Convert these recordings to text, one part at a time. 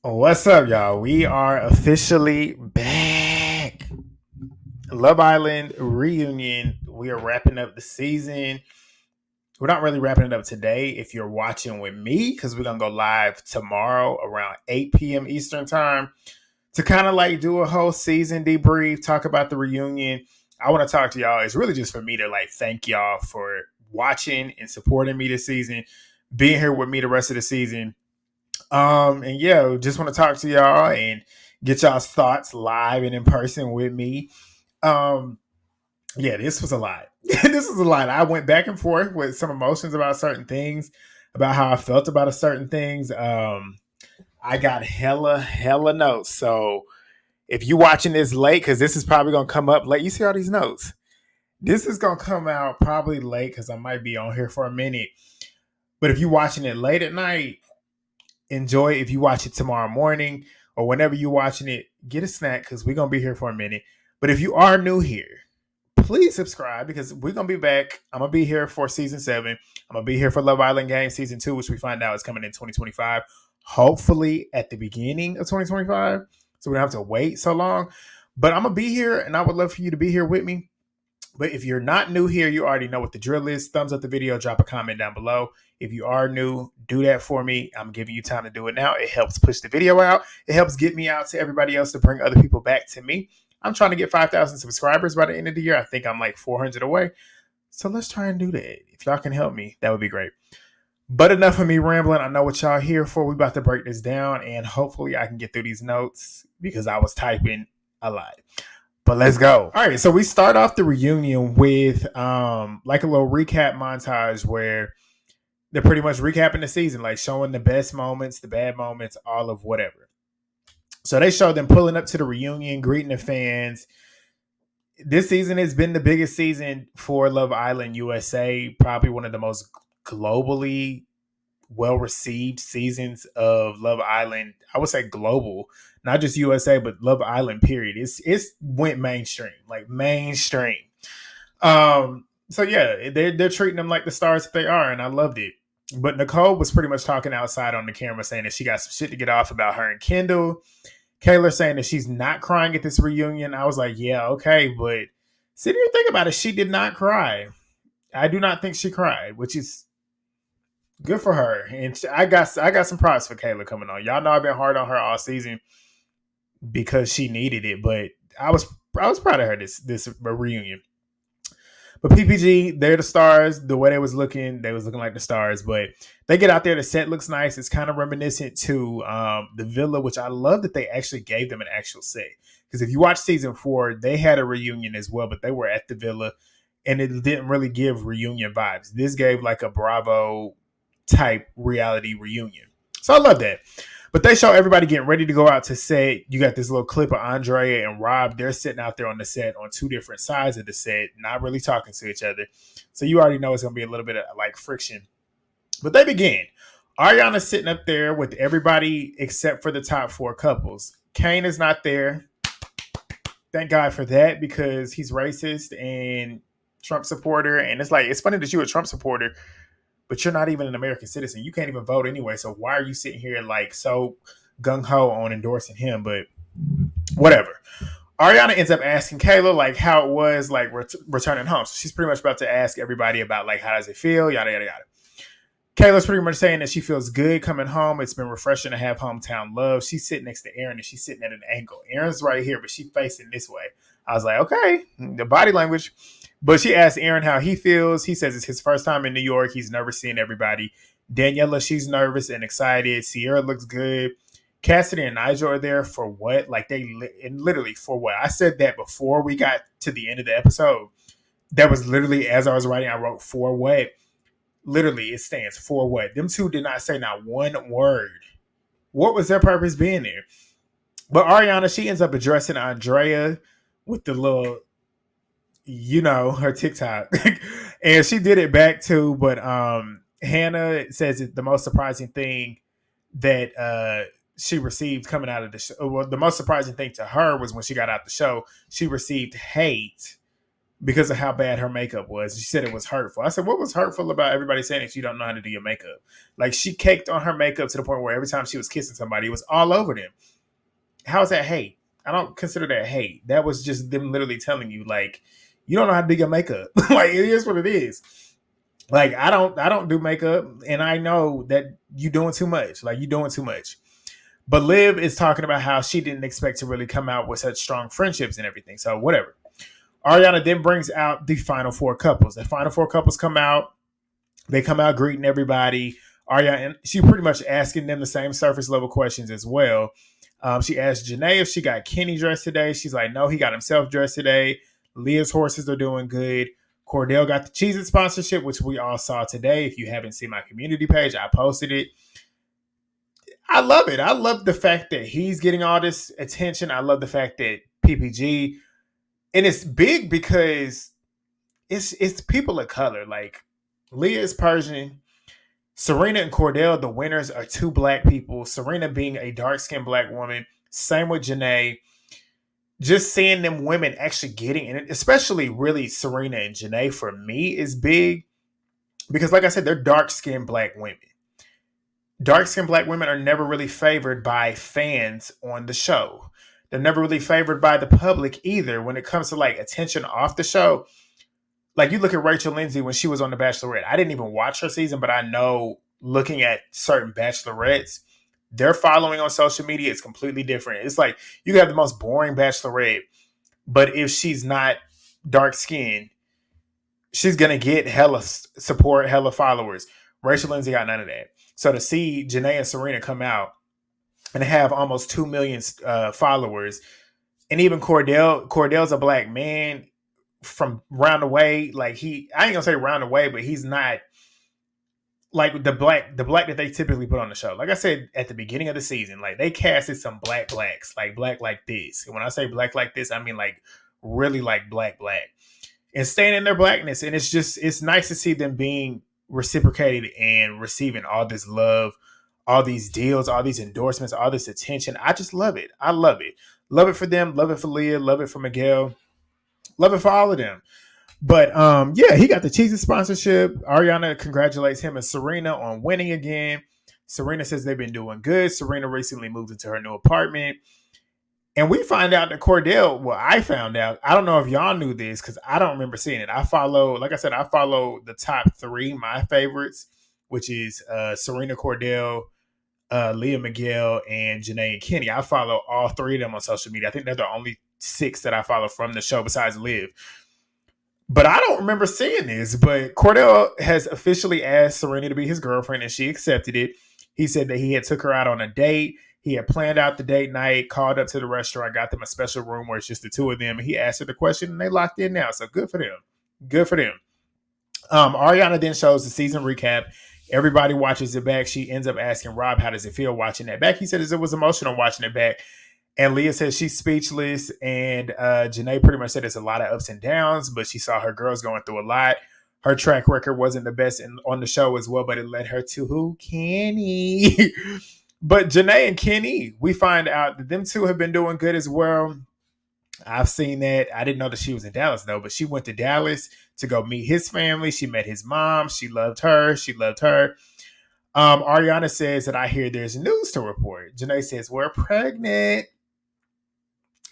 What's up, y'all? We are officially back. Love Island reunion. We are wrapping up the season. We're not really wrapping it up today if you're watching with me because we're going to go live tomorrow around 8 p.m. Eastern Time to kind of like do a whole season debrief, talk about the reunion. I want to talk to y'all. It's really just for me to like thank y'all for watching and supporting me this season, being here with me the rest of the season. And yeah, just want to talk to y'all and get y'all's thoughts live and in person with me. Um, yeah, this was a lot. This was a lot. I went back and forth with some emotions about certain things, about how I felt about a certain things. I got hella notes. So if you watching this late, because this is probably gonna come up late, you see all these notes. This is gonna come out probably late because I might be on here for a minute. But if you watching it late at night, enjoy it. If you watch it tomorrow morning or whenever you're watching it, get a snack because we're gonna be here for a minute. But if you are new here, please subscribe because we're gonna be back. I'm gonna be here for season 7. I'm gonna be here for Love Island Game season 2, which we find out is coming in 2025. Hopefully at the beginning of 2025, so we don't have to wait so long. But I'm gonna be here, and I would love for you to be here with me. But if you're not new here, you already know what the drill is. Thumbs up the video, drop a comment down below. If you are new, do that for me. I'm giving you time to do it now. It helps push the video out. It helps get me out to everybody else to bring other people back to me. I'm trying to get 5,000 subscribers by the end of the year. I think I'm like 400 away. So let's try and do that. If y'all can help me, that would be great. But enough of me rambling. I know what y'all here for. We about to break this down, and hopefully I can get through these notes because I was typing a lot. But let's go. All right, so we start off the reunion with like a little recap montage where they're pretty much recapping the season, like showing the best moments, the bad moments, all of whatever. So they show them pulling up to the reunion, greeting the fans. This season has been the biggest season for Love Island USA, probably one of the most globally well received seasons of Love Island. I would say global, not just USA, but Love Island. Period. It's went mainstream, like mainstream. So yeah, they're treating them like the stars that they are, and I loved it. But Nicole was pretty much talking outside on the camera, saying that she got some shit to get off about her and Kendall. Kayla saying that she's not crying at this reunion. I was like, yeah, okay, but sit here and think about it. She did not cry. I do not think she cried, which is good for her. And I got some props for Kayla coming on. Y'all know I've been hard on her all season because she needed it, but I was proud of her this reunion. But PPG, they're the stars. The way they was looking like the stars. But they get out there. The set looks nice. It's kind of reminiscent to the villa, which I love that they actually gave them an actual set. Because if you watch season 4, they had a reunion as well, but they were at the villa, and it didn't really give reunion vibes. This gave like a Bravo type reality reunion. So I love that. But they show everybody getting ready to go out to set. You got this little clip of Andrea and Rob. They're sitting out there on the set on two different sides of the set, not really talking to each other. So you already know it's going to be a little bit of like friction. But they begin. Ariana's sitting up there with everybody except for the top 4 couples. Kane is not there. Thank God for that because he's racist and Trump supporter. And it's like, it's funny that you're a Trump supporter, but you're not even an American citizen. You can't even vote anyway. So why are you sitting here like so gung ho on endorsing him? But whatever. Ariana ends up asking Kayla like how it was like returning home. So she's pretty much about to ask everybody about like how does it feel, yada yada yada. Kayla's pretty much saying that she feels good coming home. It's been refreshing to have hometown love. She's sitting next to Aaron and she's sitting at an angle. Aaron's right here, but she's facing this way. I was like, okay, the body language. But she asked Aaron how he feels. He says it's his first time in New York. He's never seen everybody. Daniela, she's nervous and excited. Sierra looks good. Cassidy and Nigel are there for what? Like and literally for what? I said that before we got to the end of the episode. That was literally as I was writing, I wrote for what? Literally, it stands for what? Them two did not say not one word. What was their purpose being there? But Ariana, she ends up addressing Andrea with the little, her TikTok. And she did it back too. But Hannah says the most surprising thing that she received coming out of the show. Well, the most surprising thing to her was when she got out the show, she received hate because of how bad her makeup was. She said it was hurtful. I said, what was hurtful about everybody saying that you don't know how to do your makeup? Like, she caked on her makeup to the point where every time she was kissing somebody, it was all over them. How is that hate? I don't consider that hate. That was just them literally telling you, like, you don't know how to do your makeup. Like, it is what it is. Like, I don't do makeup, and I know that you doing too much. Like, you doing too much. But Liv is talking about how she didn't expect to really come out with such strong friendships and everything. So whatever. Ariana then brings out the final four couples. The final four couples come out. They come out greeting everybody. Ariana, she pretty much asking them the same surface level questions as well. She asked JaNa if she got Kenny dressed today. She's like, no, he got himself dressed today. Leah's horses are doing good. Kordell got the Cheez-It sponsorship, which we all saw today. If you haven't seen my community page, I posted it. I love it. I love the fact that he's getting all this attention. I love the fact that PPG, and it's big because it's people of color. Like, Leah is Persian. Serena and Kordell, the winners, are two black people. Serena being a dark-skinned black woman. Same with JaNa. Just seeing them women actually getting in it, especially really Serena and JaNa, for me is big because, like I said, they're dark-skinned black women. Dark-skinned black women are never really favored by fans on the show. They're never really favored by the public either when it comes to like attention off the show. Like, you look at Rachel Lindsay when she was on The Bachelorette. I didn't even watch her season, but I know looking at certain bachelorettes, their following on social media is completely different. It's like you have the most boring bachelorette, but if she's not dark skinned, she's going to get hella support, hella followers. Rachel Lindsay got none of that. So to see JaNa and Serena come out and have almost 2 million followers, and even Cordell's a black man from round away. Like, I ain't gonna say round away, but he's not like the black that they typically put on the show. Like I said at the beginning of the season, like, they casted some blacks, like black like this. And when I say black like this, I mean like really like black, and staying in their blackness. And it's nice to see them being reciprocated and receiving all this love, all these deals, all these endorsements, all this attention. I just love it. I love it. Love it for them. Love it for Leah. Love it for Miguel. Love it for all of them. But yeah, he got the Cheez-It sponsorship. Ariana congratulates him and Serena on winning again. Serena says they've been doing good. Serena recently moved into her new apartment. And we find out that Kordell, well, I found out, I don't know if y'all knew this because I don't remember seeing it. I follow the top three, my favorites, which is Serena Kordell, Leah Miguel, and JaNa Kenny. I follow all three of them on social media. I think they're the only 6 that I follow from the show besides Liv. But I don't remember seeing this. But Kordell has officially asked Serena to be his girlfriend, and she accepted it. He said that he had took her out on a date. He had planned out the date night, called up to the restaurant, got them a special room where it's just the two of them. And he asked her the question, and they locked in now. So good for them. Good for them. Ariana then shows the season recap. Everybody watches it back. She ends up asking Rob, how does it feel watching that back? He said it was emotional watching it back. And Leah says she's speechless. And JaNa pretty much said it's a lot of ups and downs, but she saw her girls going through a lot. Her track record wasn't the best on the show as well, but it led her to who? Kenny. But JaNa and Kenny, we find out that them two have been doing good as well. I've seen that. I didn't know that she was in Dallas, though, but she went to Dallas to go meet his family. She met his mom. She loved her. Ariana says that I hear there's news to report. JaNa says, we're pregnant.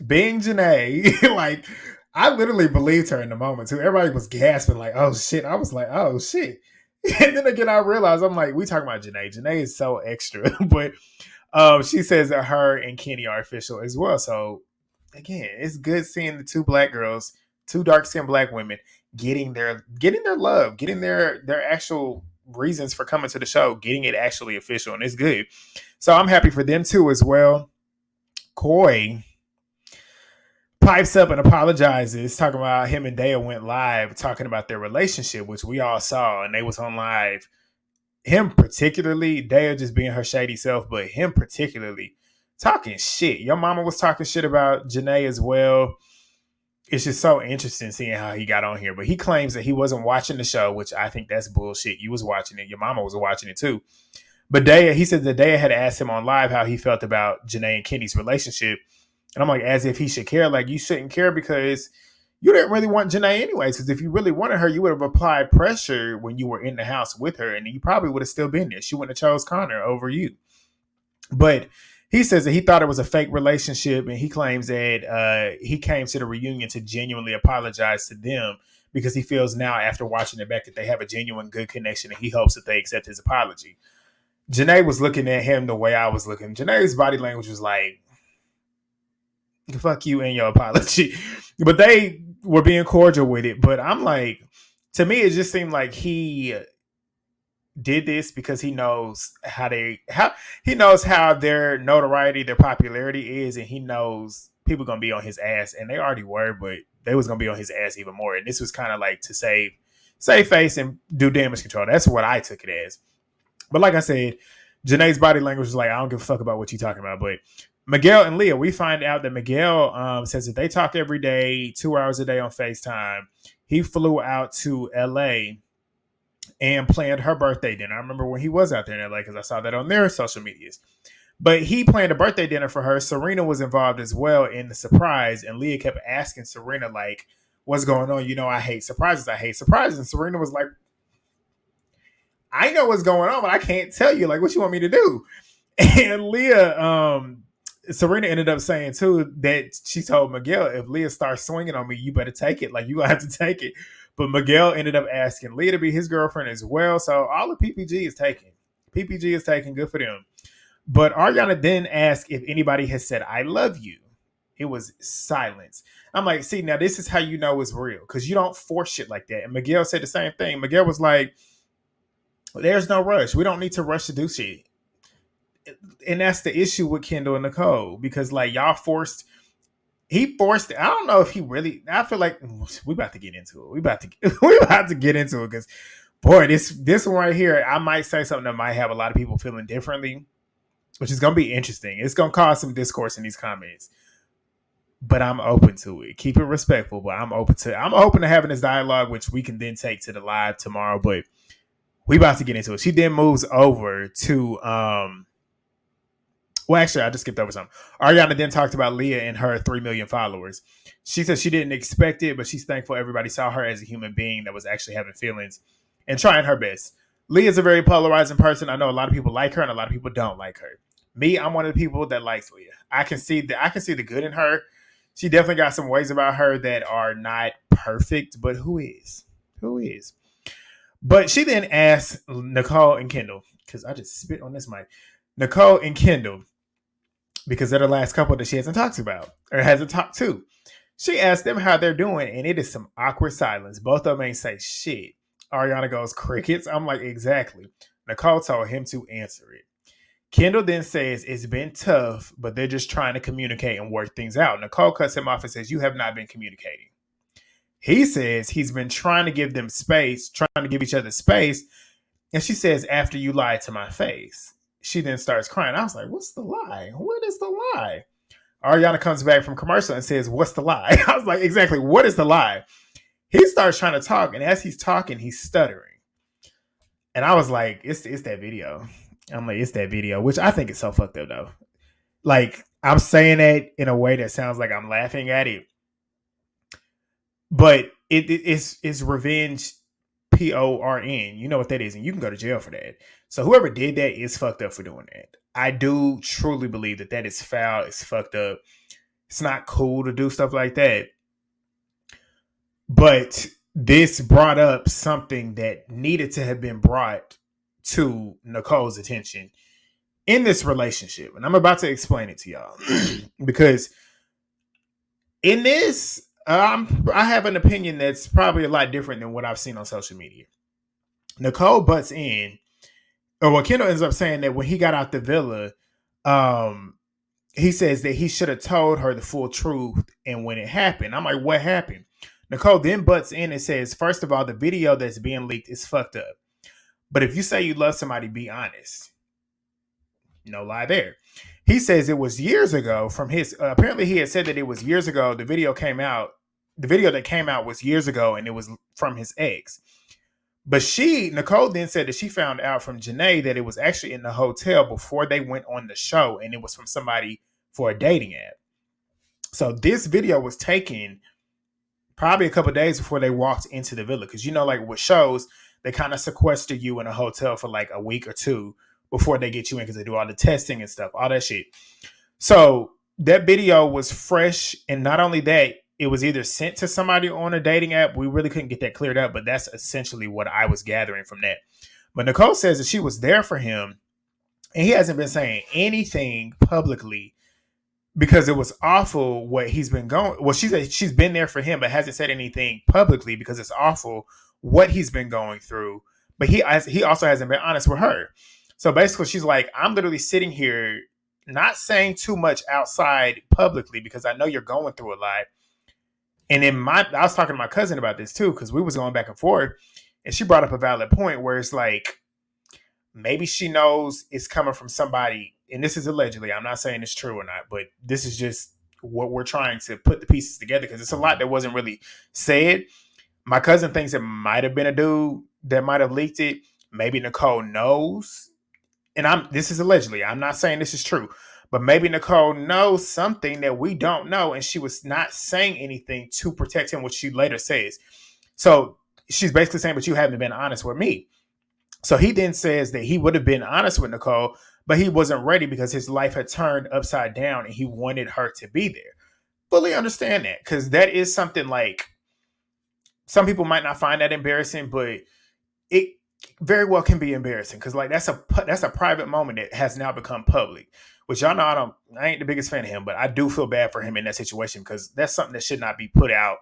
Being JaNa, like, I literally believed her in the moment, too. Everybody was gasping, like, oh, shit. I was like, oh, shit. And then again, I realized, I'm like, we talking about JaNa. JaNa is so extra. But she says that her and Kenny are official as well. So, again, it's good seeing the two black girls, two dark-skinned black women, getting their love, getting their actual reasons for coming to the show, getting it actually official, and it's good. So I'm happy for them too as well. Coy pipes up and apologizes, talking about him and Daya went live, talking about their relationship, which we all saw, and they was on live. Him particularly, Daya just being her shady self, but him particularly talking shit. Your mama was talking shit about JaNa as well. It's just so interesting seeing how he got on here. But he claims that he wasn't watching the show, which I think that's bullshit. You was watching it. Your mama was watching it too. But he said that Daya had asked him on live how he felt about JaNa and Kenny's relationship. And I'm like, as if he should care. Like, you shouldn't care because you didn't really want JaNa anyways, because if you really wanted her, you would have applied pressure when you were in the house with her, and you probably would have still been there. She wouldn't have chose Connor over you. But he says that he thought it was a fake relationship, and he claims that he came to the reunion to genuinely apologize to them because he feels now, after watching it back, that they have a genuine good connection, and he hopes that they accept his apology. JaNa was looking at him the way I was looking. JaNa's body language was like, fuck you and your apology. But they were being cordial with it. But I'm like, to me, it just seemed like he did this because he knows how he knows how their notoriety, their popularity is, and he knows people gonna be on his ass, and they already were, but they was gonna be on his ass even more. And this was kind of like to save face and do damage control. That's what I took it as. But like I said, JaNa's body language was like, I don't give a fuck about what you're talking about. But Miguel and Leah, we find out that Miguel says that they talk every day, 2 hours a day on FaceTime. He flew out to LA and planned her birthday dinner. I remember when he was out there in LA because I saw that on their social medias. But he planned a birthday dinner for her. Serena was involved as well in the surprise. And Leah kept asking Serena, like, what's going on? You know, I hate surprises. I hate surprises. And Serena was like, I know what's going on, but I can't tell you. Like, what you want me to do? And Leah, Serena ended up saying too that she told Miguel, if Leah starts swinging on me, you better take it. Like, you gonna have to take it. But Miguel ended up asking Leah to be his girlfriend as well. So all of PPG is taken. PPG is taken. Good for them. But Ariana then asked if anybody has said, I love you. It was silence. I'm like, see, now this is how you know it's real, because you don't force shit like that. And Miguel said the same thing. Miguel was like, there's no rush. We don't need to rush to do shit. And that's the issue with Kendall and Nicole, because like y'all he forced it. I don't know if he really, I feel like we about to get into it. We about to get into it, because boy, this one right here, I might say something that might have a lot of people feeling differently, which is going to be interesting. It's going to cause some discourse in these comments, but I'm open to it. Keep it respectful, but I'm open to having this dialogue, which we can then take to the live tomorrow, but we about to get into it. She then moves over to, well, actually, I just skipped over something. Ariana then talked about Leah and her 3 million followers. She said she didn't expect it, but she's thankful everybody saw her as a human being that was actually having feelings and trying her best. Leah's a very polarizing person. I know a lot of people like her and a lot of people don't like her. Me, I'm one of the people that likes Leah. I can see the good in her. She definitely got some ways about her that are not perfect, but who is? Who is? But she then asked Nicole and Kendall, because I just spit on this mic. Nicole and Kendall, because they're the last couple that she hasn't talked about or hasn't talked to. She asked them how they're doing, and it is some awkward silence. Both of them ain't say shit. Ariana goes, crickets. I'm like, exactly. Nicole told him to answer it. Kendall then says it's been tough, but they're just trying to communicate and work things out. Nicole cuts him off and says, you have not been communicating. He says he's been trying to give them space, trying to give each other space. And she says, after you lied to my face. She then starts crying. I was like, what's the lie? What is the lie? Ariana comes back from commercial and says, what's the lie? I was like, exactly, what is the lie? He starts trying to talk, and as he's talking, he's stuttering. And I was like, it's that video. I'm like, it's that video, which I think is so fucked up, though. Like, I'm saying that in a way that sounds like I'm laughing at it. But it's revenge, PORN. You know what that is, and you can go to jail for that. So whoever did that is fucked up for doing that. I do truly believe that is foul. It's fucked up. It's not cool to do stuff like that. But this brought up something that needed to have been brought to Nicole's attention in this relationship. And I'm about to explain it to y'all. Because in this, I have an opinion that's probably a lot different than what I've seen on social media. Nicole butts in, or what Kendall ends up saying, that when he got out the villa, he says that he should have told her the full truth. And when it happened, I'm like, what happened? Nicole then butts in and says, first of all, the video that's being leaked is fucked up. But if you say you love somebody, be honest. No lie there. He says it was years ago from his, apparently he had said that it was years ago. The video that came out was years ago, and it was from his ex. But Nicole then said that she found out from JaNa that it was actually in the hotel before they went on the show, and it was from somebody for a dating app. So this video was taken probably a couple of days before they walked into the villa. Because, like with shows, they kind of sequester you in a hotel for like a week or two before they get you in because they do all the testing and stuff, all that shit. So that video was fresh. And not only that, it was either sent to somebody on a dating app. We really couldn't get that cleared up, but that's essentially what I was gathering from that. But Nicole says that she was there for him and he hasn't been saying anything publicly because it was awful what he's been going. Well, she said she's been there for him, but hasn't said anything publicly because it's awful what he's been going through. But he also hasn't been honest with her. So basically, she's like, I'm literally sitting here not saying too much outside publicly because I know you're going through a lot. And I was talking to my cousin about this too because we was going back and forth, and she brought up a valid point where it's like maybe she knows it's coming from somebody. And this is allegedly, I'm not saying it's true or not, but this is just what we're trying to put the pieces together because it's a lot that wasn't really said. My cousin thinks it might have been a dude that might have leaked it. Maybe Nicole knows. And this is allegedly, I'm not saying this is true, but maybe Nicole knows something that we don't know. And she was not saying anything to protect him, which she later says. So she's basically saying, but you haven't been honest with me. So he then says that he would have been honest with Nicole, but he wasn't ready because his life had turned upside down and he wanted her to be there. Fully understand that because that is something like some people might not find that embarrassing, but it very well can be embarrassing because like that's a private moment that has now become public. Which y'all know I ain't the biggest fan of him, but I do feel bad for him in that situation because that's something that should not be put out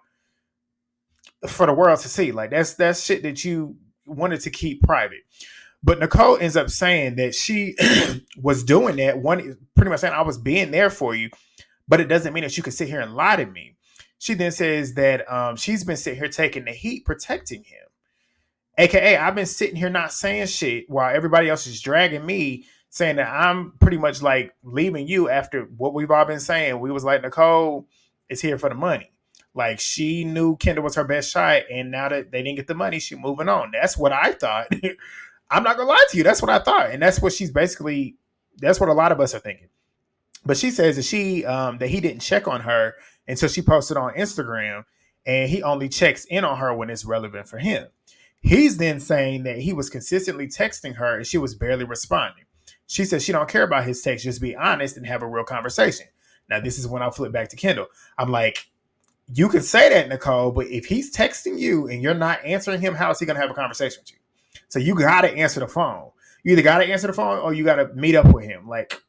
for the world to see. Like that's shit that you wanted to keep private. But Nicole ends up saying that she was doing that pretty much saying I was being there for you, but it doesn't mean that you can sit here and lie to me. She then says that she's been sitting here taking the heat, protecting him. AKA, I've been sitting here not saying shit while everybody else is dragging me, saying that I'm pretty much like leaving you after what we've all been saying. We was like, Nicole is here for the money. Like she knew Kendall was her best shot, and now that they didn't get the money, she's moving on. That's what I thought. I'm not gonna lie to you. That's what I thought, and that's what that's what a lot of us are thinking. But she says that that he didn't check on her until she posted on Instagram, and he only checks in on her when it's relevant for him. He's then saying that he was consistently texting her and she was barely responding. She says she don't care about his text, just be honest and have a real conversation. Now, this is when I flip back to Kendall. I'm like, you can say that, Nicole, but if he's texting you and you're not answering him, how is he going to have a conversation with you? So you got to answer the phone. You either got to answer the phone or you got to meet up with him. Like,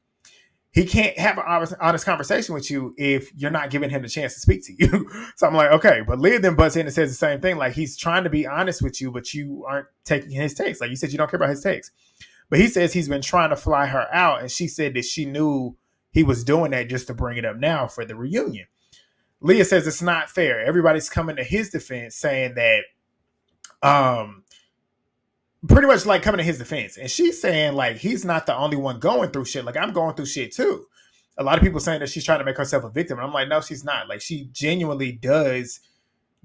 he can't have an honest conversation with you if you're not giving him the chance to speak to you. So I'm like, okay. But Leah then butts in and says the same thing. Like, he's trying to be honest with you, but you aren't taking his text. Like you said, you don't care about his text. But he says he's been trying to fly her out. And she said that she knew he was doing that just to bring it up now for the reunion. Leah says it's not fair. Everybody's coming to his defense saying that, pretty much like coming to his defense. And she's saying like, he's not the only one going through shit. Like I'm going through shit too. A lot of people saying that she's trying to make herself a victim. And I'm like, no, she's not. Like she genuinely does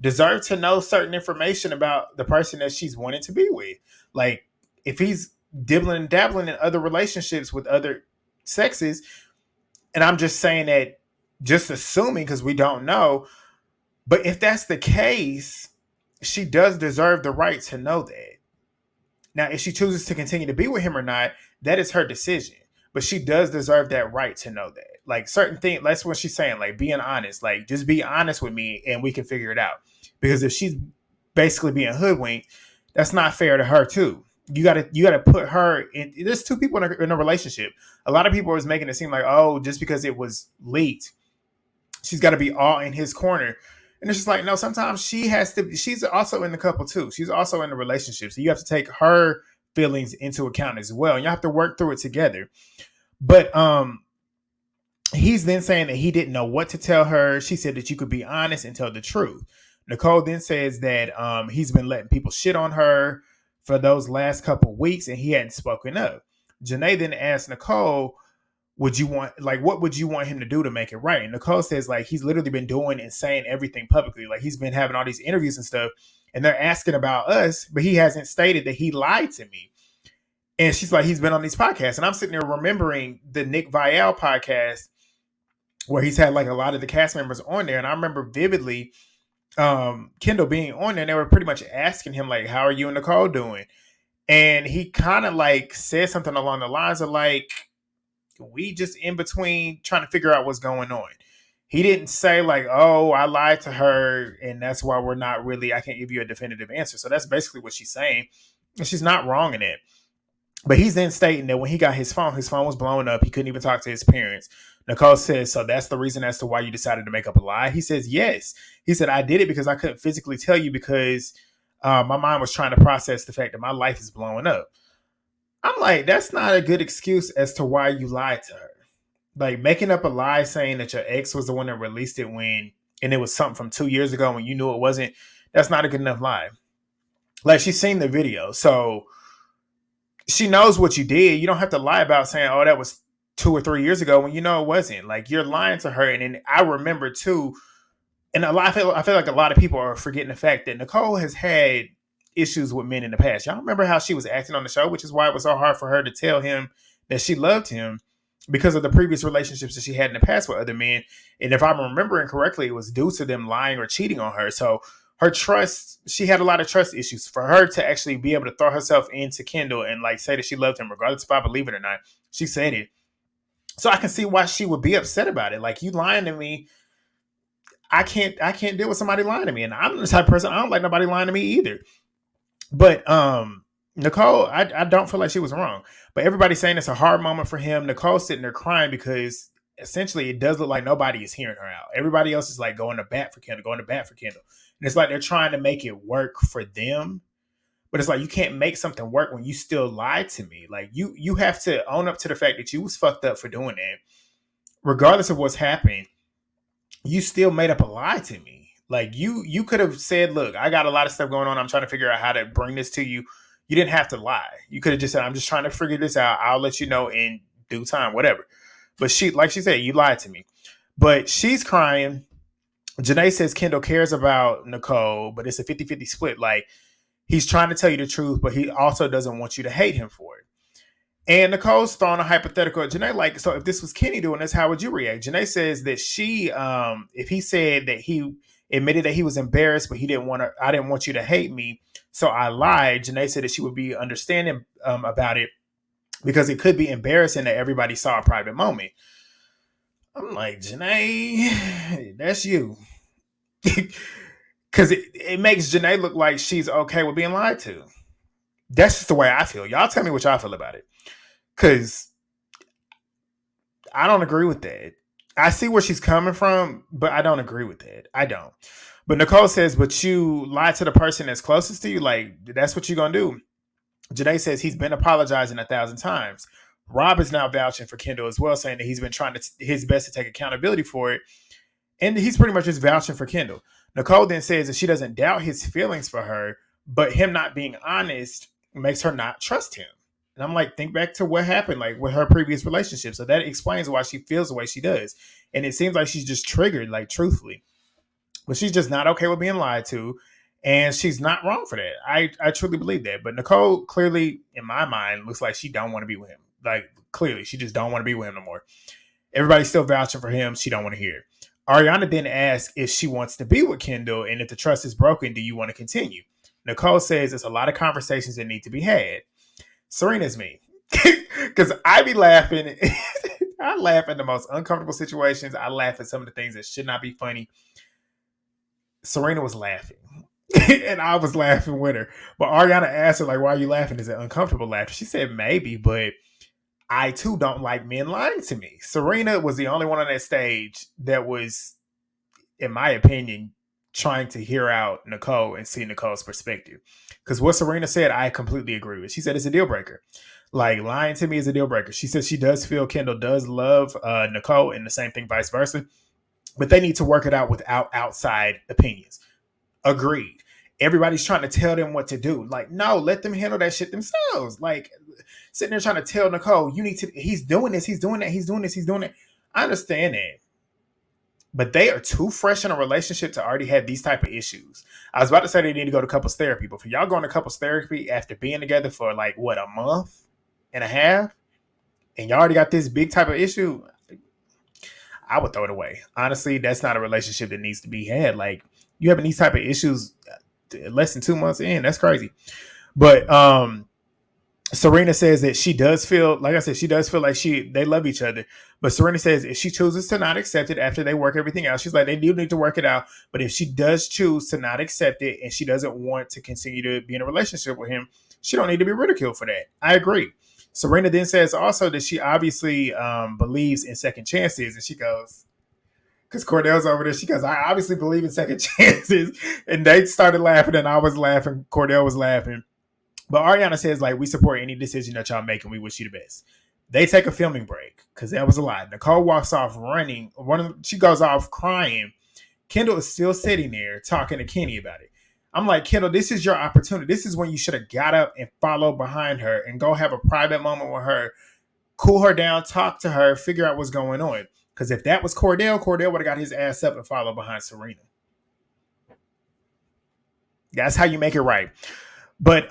deserve to know certain information about the person that she's wanting to be with. Like if he's dibbling and dabbling in other relationships with other sexes, and I'm just saying that, just assuming because we don't know. But if that's the case, she does deserve the right to know that. Now, if she chooses to continue to be with him or not, that is her decision. But she does deserve that right to know that. Like certain things, that's what she's saying, like being honest. Like just be honest with me and we can figure it out. Because if she's basically being hoodwinked, that's not fair to her too. You gotta put her in. There's two people in a relationship. A lot of people is making it seem like, oh, just because it was leaked, she's got to be all in his corner. And it's just like, no, sometimes she's also in the couple too. She's also in the relationship. So you have to take her feelings into account as well. And you have to work through it together. But he's then saying that he didn't know what to tell her. She said that you could be honest and tell the truth. Nicole then says that he's been letting people shit on her for those last couple weeks and he hadn't spoken up. JaNa then asked Nicole, what would you want him to do to make it right? And Nicole says like he's literally been doing and saying everything publicly. Like he's been having all these interviews and stuff and they're asking about us, but he hasn't stated that he lied to me. And she's like, he's been on these podcasts. And I'm sitting there remembering the Nick Viall podcast where he's had like a lot of the cast members on there. And I remember vividly Kendall being on there, they were pretty much asking him like, "How are you and Nicole doing?" And he kind of like said something along the lines of like, "We just in between trying to figure out what's going on." He didn't say like, "Oh, I lied to her, and that's why we're not really. I can't give you a definitive answer." So that's basically what she's saying, and she's not wrong in it. But he's then stating that when he got his phone was blowing up. He couldn't even talk to his parents. Nicole says, "So that's the reason as to why you decided to make up a lie?" He says, "Yes." He said, "I did it because I couldn't physically tell you because my mind was trying to process the fact that my life is blowing up." I'm like, that's not a good excuse as to why you lied to her. Like making up a lie saying that your ex was the one that released it and it was something from 2 years ago when you knew it wasn't. That's not a good enough lie. Like she's seen the video. So she knows what you did. You don't have to lie about saying, "Oh, that was 2 or 3 years ago," when you know it wasn't. Like you're lying to her. And then I remember too, and I feel like a lot of people are forgetting the fact that Nicole has had issues with men in the past. Y'all remember how she was acting on the show, which is why it was so hard for her to tell him that she loved him because of the previous relationships that she had in the past with other men. And if I'm remembering correctly, it was due to them lying or cheating on her. So her trust, she had a lot of trust issues. For her to actually be able to throw herself into Kendall and like say that she loved him, regardless if I believe it or not, she said it. So I can see why she would be upset about it. Like you lying to me, I can't deal with somebody lying to me. And I'm the type of person, I don't like nobody lying to me either. But Nicole, I don't feel like she was wrong. But everybody's saying it's a hard moment for him. Nicole's sitting there crying because essentially it does look like nobody is hearing her out. Everybody else is like going to bat for Kendall, going to bat for Kendall. And it's like they're trying to make it work for them. But it's like you can't make something work when you still lied to me. Like you have to own up to the fact that you was fucked up for doing that. Regardless of what's happened, you still made up a lie to me. Like you could have said, "Look, I got a lot of stuff going on. I'm trying to figure out how to bring this to you." You didn't have to lie. You could have just said, "I'm just trying to figure this out. I'll let you know in due time, whatever." But she, like she said, you lied to me. But she's crying. JaNa says Kendall cares about Nicole, but it's a 50-50 split. Like he's trying to tell you the truth, but he also doesn't want you to hate him for it. And Nicole's throwing a hypothetical at JaNa, like, so if this was Kenny doing this, how would you react? JaNa says that she, if he said that he admitted that he was embarrassed, but he didn't want to, I didn't want you to hate me, so I lied. JaNa said that she would be understanding about it because it could be embarrassing that everybody saw a private moment. I'm like, JaNa, that's you. Because it makes JaNa look like she's okay with being lied to. That's just the way I feel. Y'all tell me what y'all feel about it. Because I don't agree with that. I see where she's coming from, but I don't agree with that. I don't. But Nicole says, "But you lied to the person that's closest to you. Like that's what you're gonna do." JaNa says he's been apologizing 1,000 times. Rob is now vouching for Kendall as well, saying that he's been trying his best to take accountability for it, and he's pretty much just vouching for Kendall. Nicole then says that she doesn't doubt his feelings for her, but him not being honest makes her not trust him. And I'm like, think back to what happened, like with her previous relationship. So that explains why she feels the way she does. And it seems like she's just triggered, like truthfully. But she's just not okay with being lied to. And she's not wrong for that. I truly believe that. But Nicole clearly, in my mind, looks like she don't want to be with him. Like clearly, she just don't want to be with him no more. Everybody's still vouching for him. She don't want to hear it. Ariana then asks if she wants to be with Kendall, and if the trust is broken, do you want to continue? Nicole says there's a lot of conversations that need to be had. Serena's me. Because I be laughing. I laugh at the most uncomfortable situations. I laugh at some of the things that should not be funny. Serena was laughing. And I was laughing with her. But Ariana asked her, like, why are you laughing? Is it uncomfortable laughter? She said, maybe, but I too don't like men lying to me. Serena was the only one on that stage that was, in my opinion, trying to hear out Nicole and see Nicole's perspective. Because what Serena said, I completely agree with. She said it's a deal breaker. Like lying to me is a deal breaker. She says she does feel Kendall does love Nicole, and the same thing vice versa. But they need to work it out without outside opinions. Agreed. Everybody's trying to tell them what to do. Like, no, let them handle that shit themselves. Like, sitting there trying to tell Nicole, you need to, he's doing this, he's doing that, he's doing this, he's doing that. I understand that. But they are too fresh in a relationship to already have these type of issues. I was about to say they need to go to couples therapy, but for y'all going to couples therapy after being together for like, what, a month and a half? And y'all already got this big type of issue? I would throw it away. Honestly, that's not a relationship that needs to be had. Like, you having these type of issues less than 2 months in. That's crazy. But Serena says that she does feel, like I said, she does feel like they love each other. But Serena says if she chooses to not accept it after they work everything out, she's like, they do need to work it out. But if she does choose to not accept it and she doesn't want to continue to be in a relationship with him, she don't need to be ridiculed for that. I agree. Serena then says also that she obviously believes in second chances. And she goes, because Kordell's over there, she goes, I obviously believe in second chances. And they started laughing and I was laughing. Kordell was laughing. But Ariana says, like, we support any decision that y'all make and we wish you the best. They take a filming break because that was a lot. Nicole walks off running. She goes off crying. Kendall is still sitting there talking to Kenny about it. I'm like, Kendall, this is your opportunity. This is when you should have got up and followed behind her and go have a private moment with her, cool her down, talk to her, figure out what's going on. Because if that was Kordell would have got his ass up and followed behind Serena. That's how you make it right. But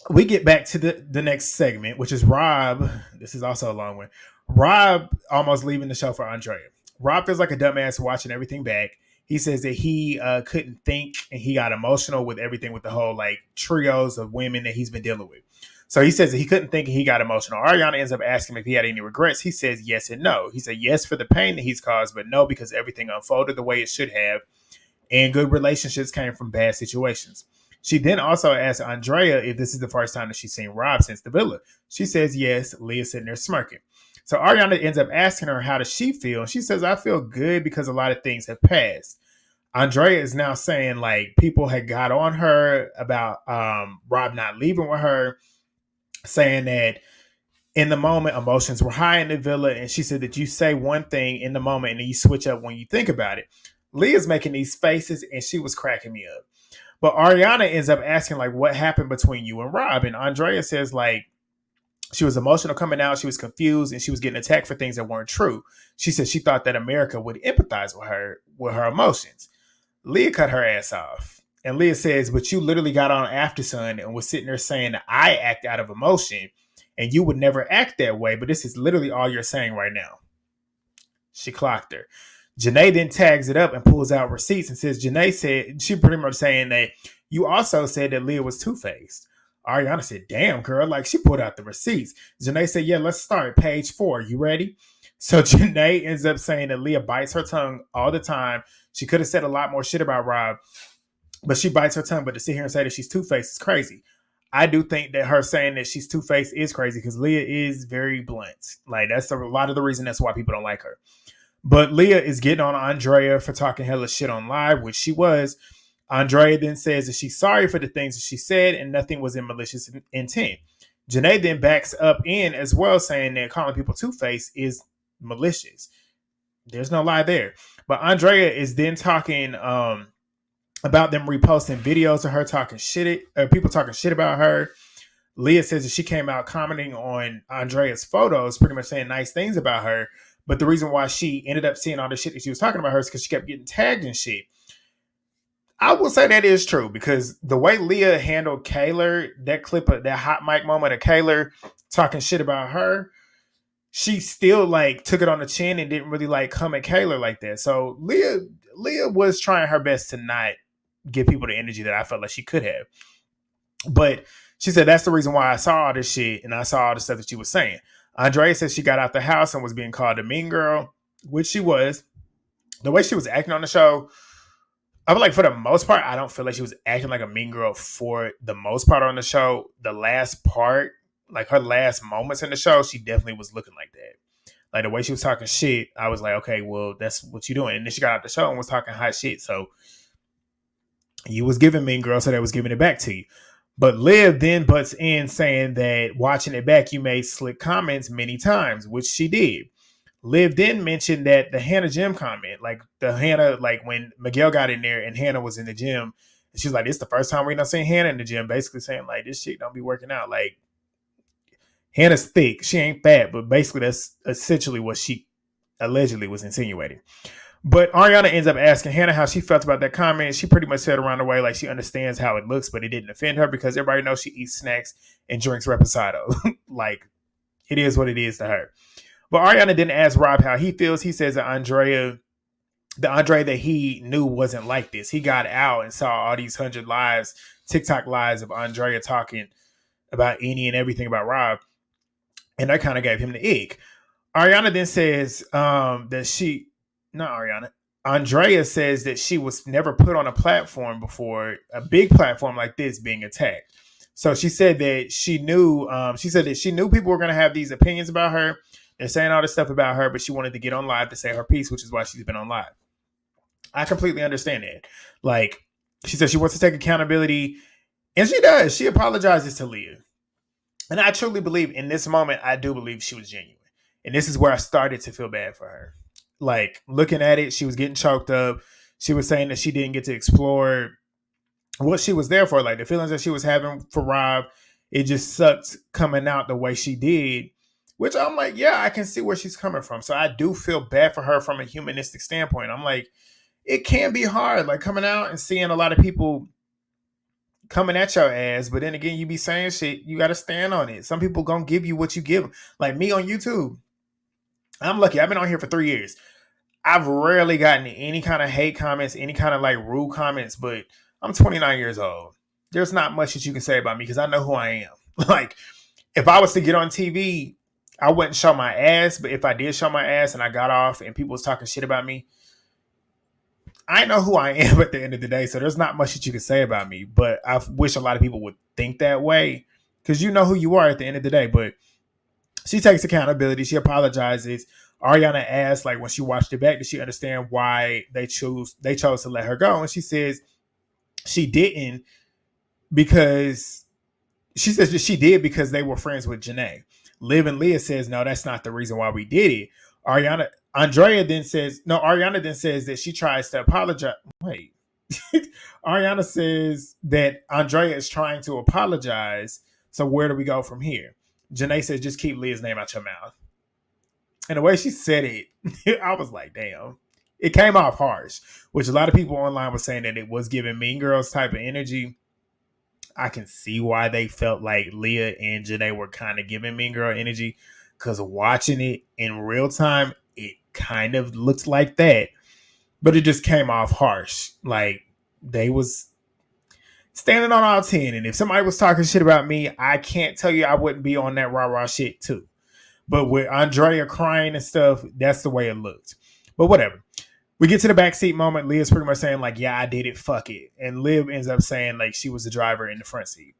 we get back to the next segment, which is Rob. This is also a long one. Rob almost leaving the show for Andrea. Rob feels like a dumbass watching everything back. He says that he couldn't think and he got emotional with everything with the whole like trios of women that he's been dealing with. So he says that he couldn't think and he got emotional. Ariana ends up asking him if he had any regrets. He says yes and no. He said yes for the pain that he's caused, but no because everything unfolded the way it should have and good relationships came from bad situations. She then also asked Andrea if this is the first time that she's seen Rob since the villa. She says yes. Leah's sitting there smirking. So Ariana ends up asking her, how does she feel? And she says, I feel good because a lot of things have passed. Andrea is now saying like people had got on her about Rob not leaving with her, saying that in the moment emotions were high in the villa. And she said that you say one thing in the moment and then you switch up when you think about it. Leah's making these faces and she was cracking me up. But Ariana ends up asking, like, what happened between you and Rob? And Andrea says, like, she was emotional coming out. She was confused and she was getting attacked for things that weren't true. She said she thought that America would empathize with her emotions. Leah cut her ass off. And Leah says, but you literally got on After Sun and was sitting there saying that I act out of emotion and you would never act that way. But this is literally all you're saying right now. She clocked her. JaNa then tags it up and pulls out receipts and says, JaNa said, she pretty much saying that you also said that Leah was two-faced. Ariana said, damn, girl, like she pulled out the receipts. JaNa said, yeah, let's start. Page 4. You ready? So JaNa ends up saying that Leah bites her tongue all the time. She could have said a lot more shit about Rob, but she bites her tongue. But to sit here and say that she's two-faced is crazy. I do think that her saying that she's two-faced is crazy because Leah is very blunt. Like that's a lot of the reason that's why people don't like her. But Leah is getting on Andrea for talking hella shit on live, which she was. Andrea then says that she's sorry for the things that she said and nothing was in malicious intent. JaNa then backs up in as well, saying that calling people two-faced is malicious. There's no lie there. But Andrea is then talking about them reposting videos of her talking shit, people talking shit about her. Leah says that she came out commenting on Andrea's photos, pretty much saying nice things about her. But the reason why she ended up seeing all the shit that she was talking about her is because she kept getting tagged and shit. I will say that is true because the way Leah handled Kaylor, that clip of that hot mic moment of Kaylor talking shit about her, she still like took it on the chin and didn't really like come at Kaylor like that. So Leah was trying her best to not give people the energy that I felt like she could have. But she said that's the reason why I saw all this shit and I saw all the stuff that she was saying. Andrea said she got out the house and was being called a mean girl, which she was. The way she was acting on the show, I feel like for the most part, I don't feel like she was acting like a mean girl for the most part on the show. The last part, like her last moments in the show, she definitely was looking like that. Like the way she was talking shit, I was like, okay, well, that's what you're doing. And then she got out the show and was talking hot shit. So you was giving mean girl, so they was giving it back to you. But Liv then butts in saying that watching it back, you made slick comments many times, which she did. Liv then mentioned that the Hannah gym comment, like the Hannah, like when Miguel got in there and Hannah was in the gym, and she's like, "It's the first time we're not seeing Hannah in the gym." Basically saying like, "This chick don't be working out." Like Hannah's thick, she ain't fat, but basically that's essentially what she allegedly was insinuating. But Ariana ends up asking Hannah how she felt about that comment. She pretty much said around the way like she understands how it looks, but it didn't offend her because everybody knows she eats snacks and drinks reposado. Like it is what it is to her. But Ariana didn't ask Rob how he feels. He says that Andrea the Andre that he knew wasn't like this. He got out and saw all these 100 lives, TikTok lives of Andrea talking about any and everything about Rob, and that kind of gave him the ick. Ariana then says that she, not Ariana, Andrea says that she was never put on a platform before, a big platform like this being attacked. So she said that she knew, people were going to have these opinions about her. They're saying all this stuff about her, but she wanted to get on live to say her piece, which is why she's been on live. I completely understand it. Like, she said she wants to take accountability, and she does. She apologizes to Leah. And I truly believe in this moment, I do believe she was genuine. And this is where I started to feel bad for her. Like, looking at it, she was getting choked up. She was saying that she didn't get to explore what she was there for. Like, the feelings that she was having for Rob, it just sucked coming out the way she did. Which I'm like, yeah, I can see where she's coming from. So I do feel bad for her from a humanistic standpoint. I'm like, it can be hard, like coming out and seeing a lot of people coming at your ass, but then again, you be saying shit, you got to stand on it. Some people gonna give you what you give them. Like me on YouTube, I'm lucky. I've been on here for 3 years. I've rarely gotten any kind of hate comments, any kind of like rude comments, but I'm 29 years old. There's not much that you can say about me because I know who I am. Like, if I was to get on TV, I wouldn't show my ass, but if I did show my ass and I got off and people was talking shit about me, I know who I am at the end of the day, so there's not much that you can say about me. But I wish a lot of people would think that way because you know who you are at the end of the day. But she takes accountability. She apologizes. Ariana asked, like, when she watched it back, did she understand why they chose to let her go? And she says she didn't because she says that she did because they were friends with JaNa. Liv and Leah says, no, that's not the reason why we did it. Ariana then says that she tries to apologize. Wait. Ariana says that Andrea is trying to apologize. So where do we go from here? JaNa says, just keep Leah's name out your mouth. And the way she said it, I was like, damn. It came off harsh, which a lot of people online were saying that it was giving Mean Girls type of energy. I can see why they felt like Leah and JaNa were kind of giving Mean Girl energy, because watching it in real time, it kind of looked like that, but it just came off harsh. Like, they was standing on all 10, and if somebody was talking shit about me, I can't tell you I wouldn't be on that rah-rah shit too. But with Andrea crying and stuff, that's the way it looked. But whatever. We get to the backseat moment. Leah's pretty much saying, like, yeah, I did it, fuck it. And Liv ends up saying, like, she was the driver in the front seat.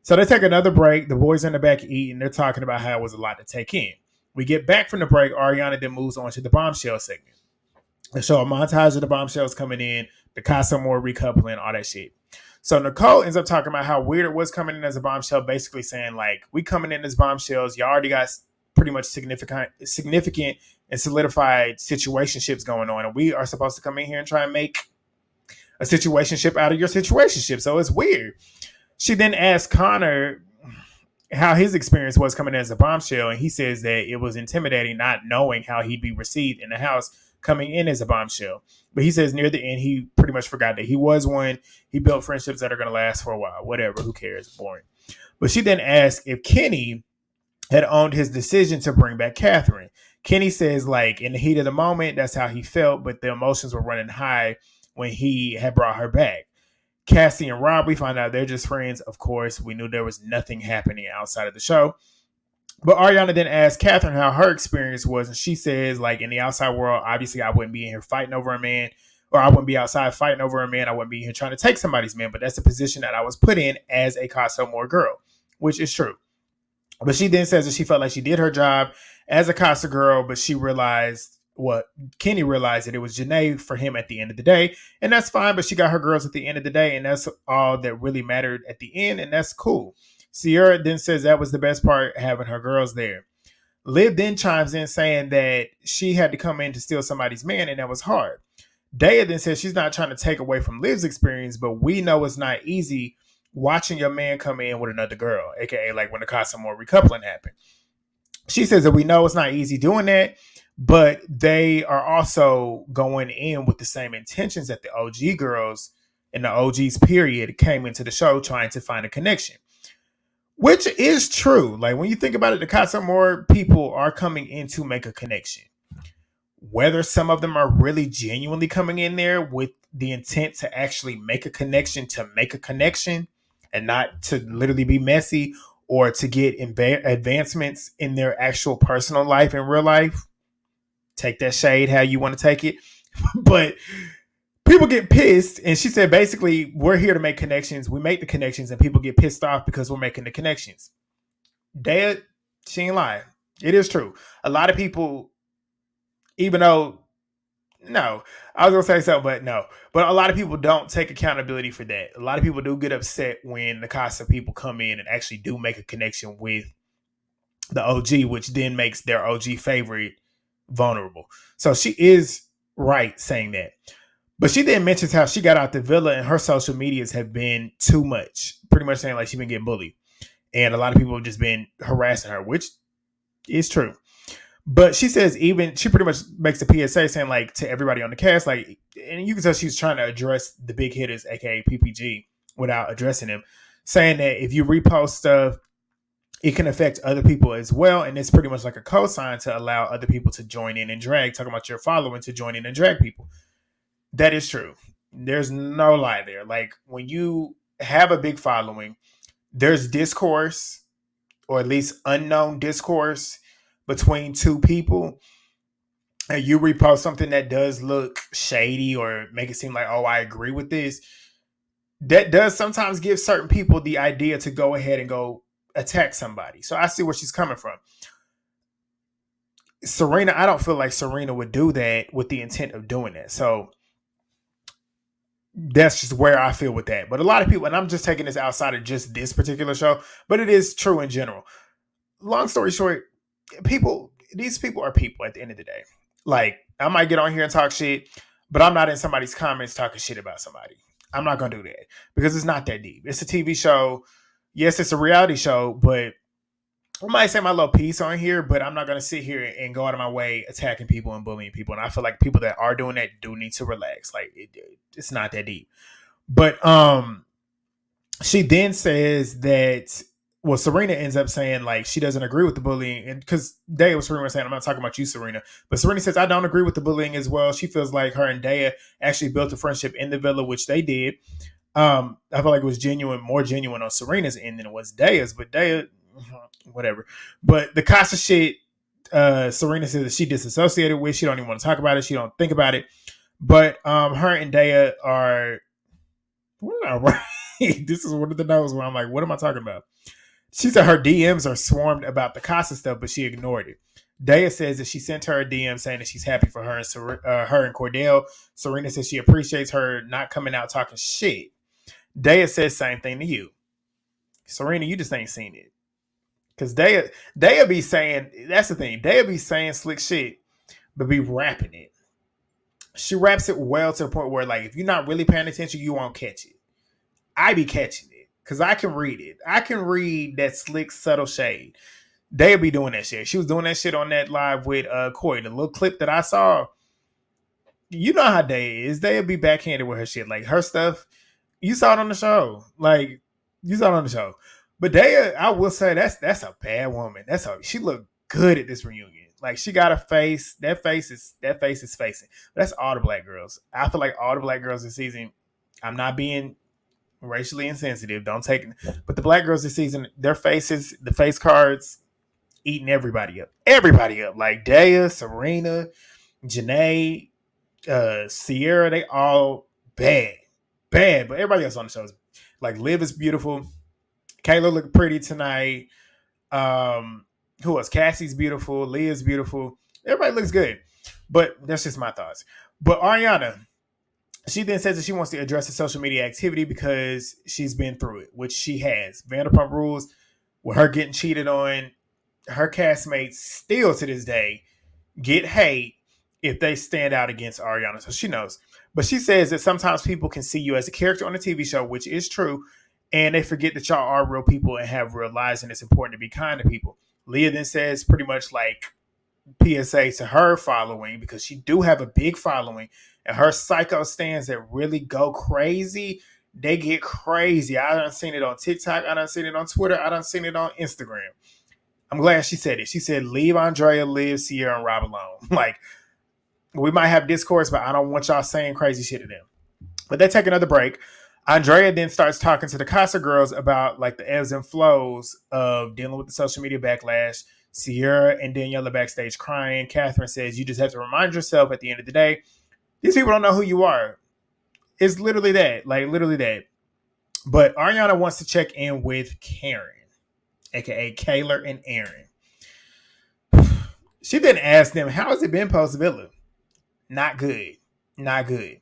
So they take another break. The boys in the back eat, and they're talking about how it was a lot to take in. We get back from the break. Ariana then moves on to the bombshell segment. They show a montage of the bombshells coming in, the Casa Moore recoupling, all that shit. So Nicole ends up talking about how weird it was coming in as a bombshell, basically saying, like, we coming in as bombshells. You already got pretty much significant and solidified situationships going on, and we are supposed to come in here and try and make a situationship out of your situationship. So it's weird. She then asked Connor how his experience was coming in as a bombshell, and he says that it was intimidating not knowing how he'd be received in the house coming in as a bombshell. But he says near the end, he pretty much forgot that he was one. He built friendships that are going to last for a while. Whatever, who cares? Boring. But she then asked if Kenny had owned his decision to bring back Catherine. Kenny says, like, in the heat of the moment, that's how he felt, but the emotions were running high when he had brought her back. Cassie and Rob, we find out they're just friends. Of course, we knew there was nothing happening outside of the show. But Ariana then asked Catherine how her experience was, and she says, like, in the outside world, obviously I wouldn't be in here fighting over a man, or I wouldn't be outside fighting over a man. I wouldn't be here trying to take somebody's man, but that's the position that I was put in as a Casa Moore girl, which is true. But she then says that she felt like she did her job as a Casa girl, but she realized Kenny realized that it was JaNa for him at the end of the day, and that's fine, but she got her girls at the end of the day, and that's all that really mattered at the end, and that's cool. Sierra then says that was the best part, having her girls there. Liv then chimes in saying that she had to come in to steal somebody's man, and that was hard. Daya then says she's not trying to take away from Liv's experience, but we know it's not easy watching your man come in with another girl, aka like when the Casa Moore recoupling happened. She says that we know it's not easy doing that, but they are also going in with the same intentions that the OG girls and the OGs period came into the show trying to find a connection, which is true. Like, when you think about it, the Casa Moore people are coming in to make a connection. Whether some of them are really genuinely coming in there with the intent to actually make a connection to make a connection and not to literally be messy or to get advancements in their actual personal life in real life, take that shade how you want to take it. But people get pissed, and she said basically we're here to make connections. We make the connections, and people get pissed off because we're making the connections. Dad, she ain't lying. It is true. A lot of people, even though no, I was gonna say something, but no. But a lot of people don't take accountability for that. A lot of people do get upset when the Casa people come in and actually do make a connection with the OG, which then makes their OG favorite vulnerable. So she is right saying that. But she then mentions how she got out the villa and her social medias have been too much. Pretty much saying like she's been getting bullied. And a lot of people have just been harassing her, which is true. But she says she pretty much makes a PSA saying like to everybody on the cast, like, and you can tell she's trying to address the big hitters, aka PPG, without addressing them, saying that if you repost stuff, it can affect other people as well. And it's pretty much like a cosign to allow other people to join in and drag, talking about your following to join in and drag people. That is true. There's no lie there. Like when you have a big following, there's discourse, or at least unknown discourse between two people, and you repost something that does look shady or make it seem like, oh, I agree with this, that does sometimes give certain people the idea to go ahead and go attack somebody. So I see where she's coming from. Serena, I don't feel like Serena would do that with the intent of doing that. So that's just where I feel with that. But a lot of people, and I'm just taking this outside of just this particular show, but it is true in general. Long story short, these people are people at the end of the day. Like, I might get on here and talk shit, but I'm not in somebody's comments talking shit about somebody. I'm not going to do that because it's not that deep. It's a TV show. Yes, it's a reality show, but I might say my little piece on here, but I'm not going to sit here and go out of my way attacking people and bullying people. And I feel like people that are doing that do need to relax. Like, it's not that deep. But she then says that, well, Serena ends up saying like she doesn't agree with the bullying, and because Daya was pretty much saying, I'm not talking about you, Serena, but Serena says I don't agree with the bullying as well. She feels like her and Daya actually built a friendship in the villa, which they did. I feel like it was more genuine on Serena's end than it was Daya's, but Daya, whatever. But the Casa shit, Serena says that she disassociated with. She don't even want to talk about it. She don't think about it. But her and Daya are, this is one of the notes where I'm like, what am I talking about? She said her DMs are swarmed about the Casa stuff, but she ignored it. Daya says that she sent her a DM saying that she's happy for her and Kordell. Serena says she appreciates her not coming out talking shit. Daya says same thing to you. Serena, you just ain't seen it. Because Daya be saying, that's the thing, Daya be saying slick shit, but be rapping it. She raps it well to the point where, like, if you're not really paying attention, you won't catch it. I be catching it because I can read it. I can read that slick, subtle shade. They'll be doing that shit. She was doing that shit on that live with Corey. The little clip that I saw, you know how Day is. They'll be backhanded with her shit. Like her stuff, you saw it on the show. Like you saw it on the show. But Daya, I will say that's a bad woman. She looked good at this reunion. Like she got a face. That face is facing. But that's all the black girls. I feel like all the black girls this season. I'm not being racially insensitive. Don't take it. But the black girls this season, their faces, the face cards, eating everybody up. Everybody up. Like Daya, Serena, JaNa, Sierra, they all bad. Bad. But everybody else on the show is like Liv is beautiful. Kayla looked pretty tonight. Who else? Cassie's beautiful. Leah's beautiful. Everybody looks good. But that's just my thoughts. But Ariana, she then says that she wants to address the social media activity because she's been through it, which she has. Vanderpump Rules, with her getting cheated on, her castmates still to this day get hate if they stand out against Ariana. So she knows. But she says that sometimes people can see you as a character on a TV show, which is true, and they forget that y'all are real people and have real lives, and it's important to be kind to people. Leah then says pretty much like PSA to her following, because she do have a big following, and her psycho stands that really go crazy, they get crazy. I done seen it on TikTok. I done seen it on Twitter. I done seen it on Instagram. I'm glad she said it. She said, leave Andrea, Liv, Sierra, and Rob alone. Like, We might have discourse, but I don't want y'all saying crazy shit to them. But they take another break. Andrea then starts talking to the Casa girls about like the ebbs and flows of dealing with the social media backlash. Sierra and Daniela backstage crying. Catherine says, you just have to remind yourself at the end of the day, these people don't know who you are. It's literally that. Like, literally that. But Ariana wants to check in with Karen, aka Kayla and Aaron. She then asked them, how has it been post Villa? Not good. Not good.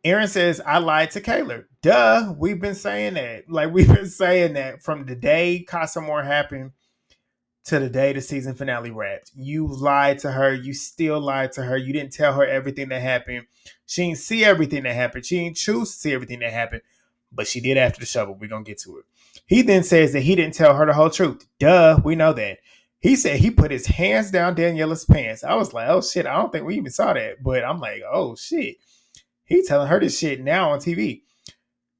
Aaron says, I lied to Kayla. Duh, we've been saying that. Like, we've been saying that from the day Casa More happened to the day the season finale wrapped. You lied to her. You still lied to her. You didn't tell her everything that happened. She didn't see everything that happened. She didn't choose to see everything that happened. But she did after the show, but we're going to get to it. He then says that he didn't tell her the whole truth. Duh, we know that. He said he put his hands down Daniela's pants. I was like, oh shit, I don't think we even saw that. But I'm like, oh shit. He telling her this shit now on TV.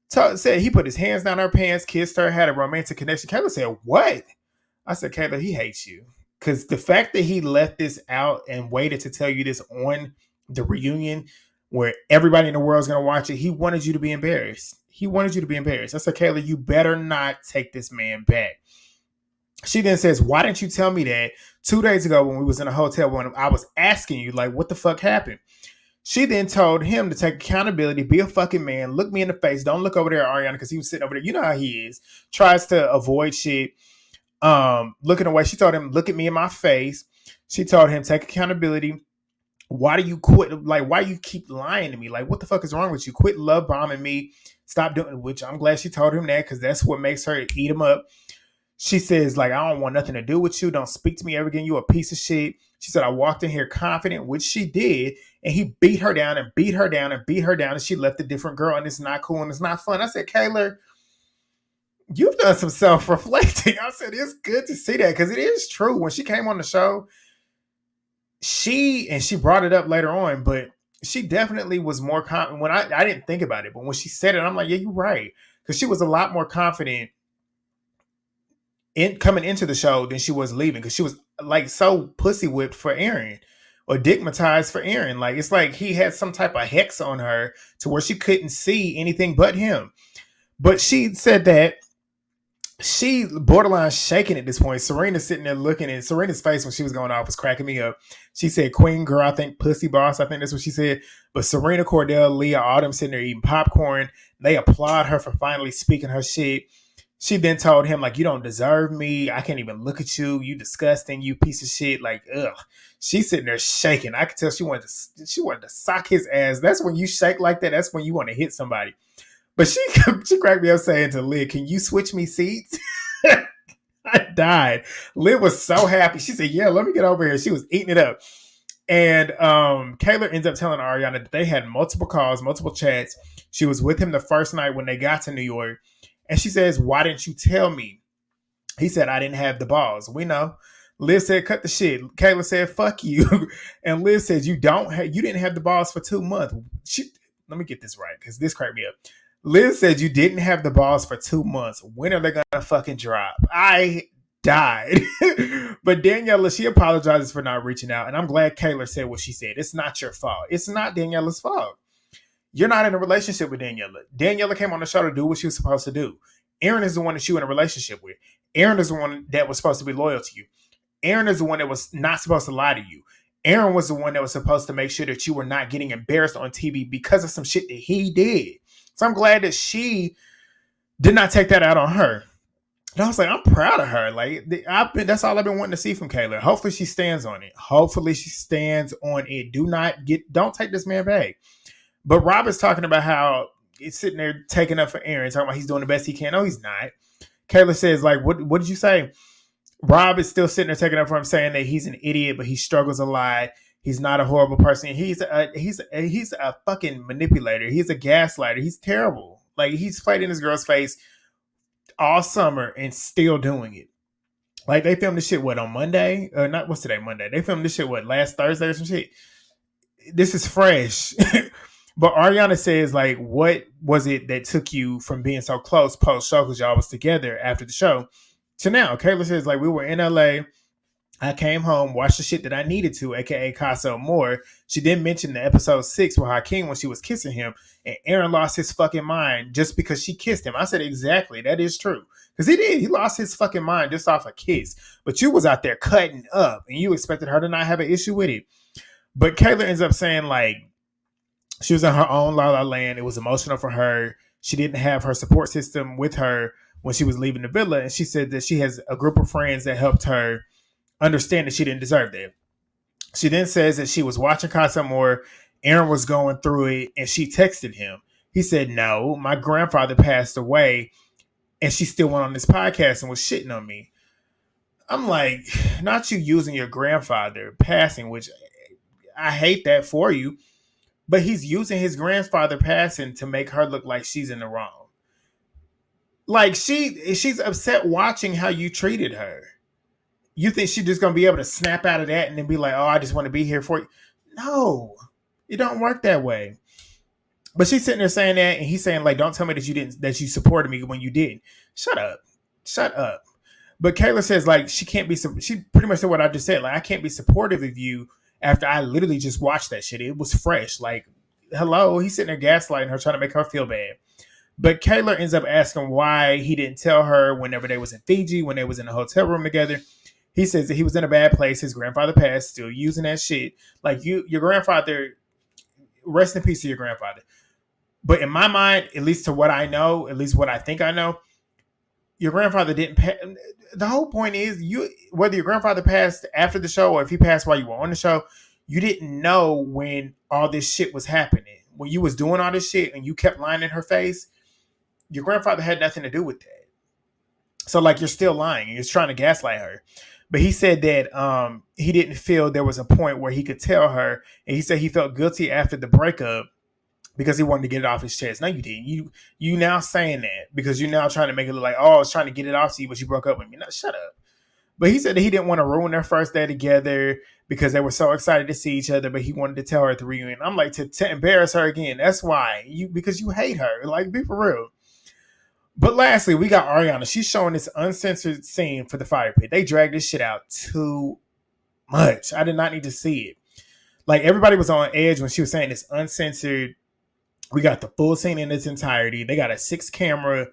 Said he put his hands down her pants, kissed her, had a romantic connection. Kayla said, what? I said, Kayla, he hates you. Because the fact that he left this out and waited to tell you this on the reunion where everybody in the world is going to watch it, he wanted you to be embarrassed. He wanted you to be embarrassed. I said, Kayla, you better not take this man back. She then says, why didn't you tell me that 2 days ago when we was in a hotel when I was asking you, like, what the fuck happened? She then told him to take accountability, be a fucking man, look me in the face. Don't look over there at Ariana because he was sitting over there. You know how he is. Tries to avoid shit. Looking away. She told him, look at me in my face. She told him, take accountability. Why do you quit? Like, why you keep lying to me? Like, what the fuck is wrong with you? Quit love bombing me. Stop doing it, which I'm glad she told him that because that's what makes her eat him up. She says, like, I don't want nothing to do with you. Don't speak to me ever again. You a piece of shit. She said, I walked in here confident, which she did. And he beat her down and beat her down and beat her down. And she left a different girl. And it's not cool and it's not fun. I said, Kayla, you've done some self-reflecting. I said, it's good to see that because it is true. When she came on the show, she brought it up later on, but she definitely was more confident. When I didn't think about it, but when she said it, I'm like, yeah, you're right. Because she was a lot more confident in coming into the show than she was leaving because she was like so pussy whipped for Aaron or digmatized for Aaron. Like it's like he had some type of hex on her to where she couldn't see anything but him. But she said that she borderline shaking at this point. Serena sitting there looking at Serena's face when she was going off was cracking me up. She said, Queen girl, I think pussy boss. I think that's what she said. But Serena Kordell, Leah, all them sitting there eating popcorn. They applaud her for finally speaking her shit. She then told him, like, you don't deserve me. I can't even look at you. You disgusting. You piece of shit. Like, ugh. She's sitting there shaking. I could tell she wanted to sock his ass. That's when you shake like that. That's when you want to hit somebody. But she cracked me up saying to Liv, can you switch me seats? I died. Liv was so happy. She said, yeah, let me get over here. She was eating it up. And Kayla ends up telling Ariana that they had multiple calls, multiple chats. She was with him the first night when they got to New York. And she says, why didn't you tell me? He said, I didn't have the balls. We know. Liv said, cut the shit. Kayla said, fuck you. And Liv said, you didn't have the balls for 2 months. Let me get this right because this cracked me up. Liz said you didn't have the balls for 2 months. When are they gonna fucking drop? I died. But Daniela, she apologizes for not reaching out. And I'm glad Kayla said what she said. It's not your fault. It's not Daniela's fault. You're not in a relationship with Daniela. Daniela came on the show to do what she was supposed to do. Aaron is the one that you in a relationship with. Aaron is the one that was supposed to be loyal to you. Aaron is the one that was not supposed to lie to you. Aaron was the one that was supposed to make sure that you were not getting embarrassed on TV because of some shit that he did. So I'm glad that she did not take that out on her. And I was like, I'm proud of her. Like that's all I've been wanting to see from Kayla. Hopefully she stands on it. Hopefully she stands on it. Don't take this man back. But Rob is talking about how he's sitting there taking up for Aaron, talking about he's doing the best he can. No, he's not. Kayla says, like, what did you say? Rob is still sitting there taking up for him, saying that he's an idiot, but he struggles a lot. He's not a horrible person. He's a fucking manipulator. He's a gaslighter. He's terrible. Like he's played in this girl's face all summer and still doing it. Like they filmed this shit on Monday? Or not? What's today? Monday. They filmed this shit last Thursday or some shit. This is fresh. But Ariana says, like, what was it that took you from being so close post show because y'all was together after the show to now? Kayla says, like, we were in LA. I came home, watched the shit that I needed to, aka Casa More. She didn't mention the episode 6 with Hakeem when she was kissing him, and Aaron lost his fucking mind just because she kissed him. I said, exactly, that is true. Because he did. He lost his fucking mind just off a kiss. But you was out there cutting up, and you expected her to not have an issue with it. But Kayla ends up saying, like, she was in her own la la land. It was emotional for her. She didn't have her support system with her when she was leaving the villa. And she said that she has a group of friends that helped her understand that she didn't deserve that. She then says that she was watching Casa More. Aaron was going through it, and she texted him. He said, no, my grandfather passed away, and she still went on this podcast and was shitting on me. I'm like, not you using your grandfather passing, which I hate that for you, but he's using his grandfather passing to make her look like she's in the wrong. Like she's upset watching how you treated her. You think she's just gonna be able to snap out of that and then be like, "Oh, I just want to be here for you"? No, it don't work that way. But she's sitting there saying that, and he's saying like, "Don't tell me that you supported me when you didn't." Shut up, shut up. But Kayla says like she can't be. She pretty much said what I just said. Like I can't be supportive of you after I literally just watched that shit. It was fresh. Like, hello, he's sitting there gaslighting her, trying to make her feel bad. But Kayla ends up asking why he didn't tell her whenever they was in Fiji, when they was in a hotel room together. He says that he was in a bad place. His grandfather passed, still using that shit. Like your grandfather, rest in peace to your grandfather. But in my mind, at least to what I know, at least what I think I know, your grandfather didn't pass. The whole point is whether your grandfather passed after the show or if he passed while you were on the show, you didn't know when all this shit was happening. When you was doing all this shit and you kept lying in her face, your grandfather had nothing to do with that. So like you're still lying. You're trying to gaslight her. But he said that he didn't feel there was a point where he could tell her. And he said he felt guilty after the breakup because he wanted to get it off his chest. No, you didn't. You now saying that because you're now trying to make it look like, oh, I was trying to get it off to you, but you broke up with me. No, shut up. But he said that he didn't want to ruin their first day together because they were so excited to see each other, but he wanted to tell her at the reunion. I'm like, to embarrass her again. That's why. Because you hate her. Like, be for real. But lastly, we got Ariana. She's showing this uncensored scene for the fire pit. They dragged this shit out too much. I did not need to see it. Like, everybody was on edge when she was saying this uncensored. We got the full scene in its entirety. They got a six camera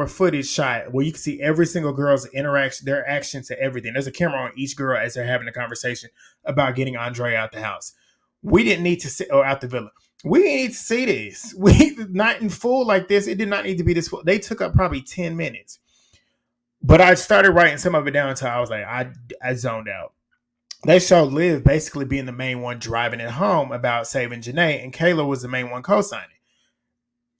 footage shot where you can see every single girl's interaction, their action to everything. There's a camera on each girl as they're having a conversation about getting Andrea out the house. We didn't need to see, or out the villa. We didn't need to see this. We not in full like this. It did not need to be this full. They took up probably 10 minutes. But I started writing some of it down until I was like, I zoned out. They showed Liv basically being the main one driving it home about saving JaNa, and Kayla was the main one co-signing,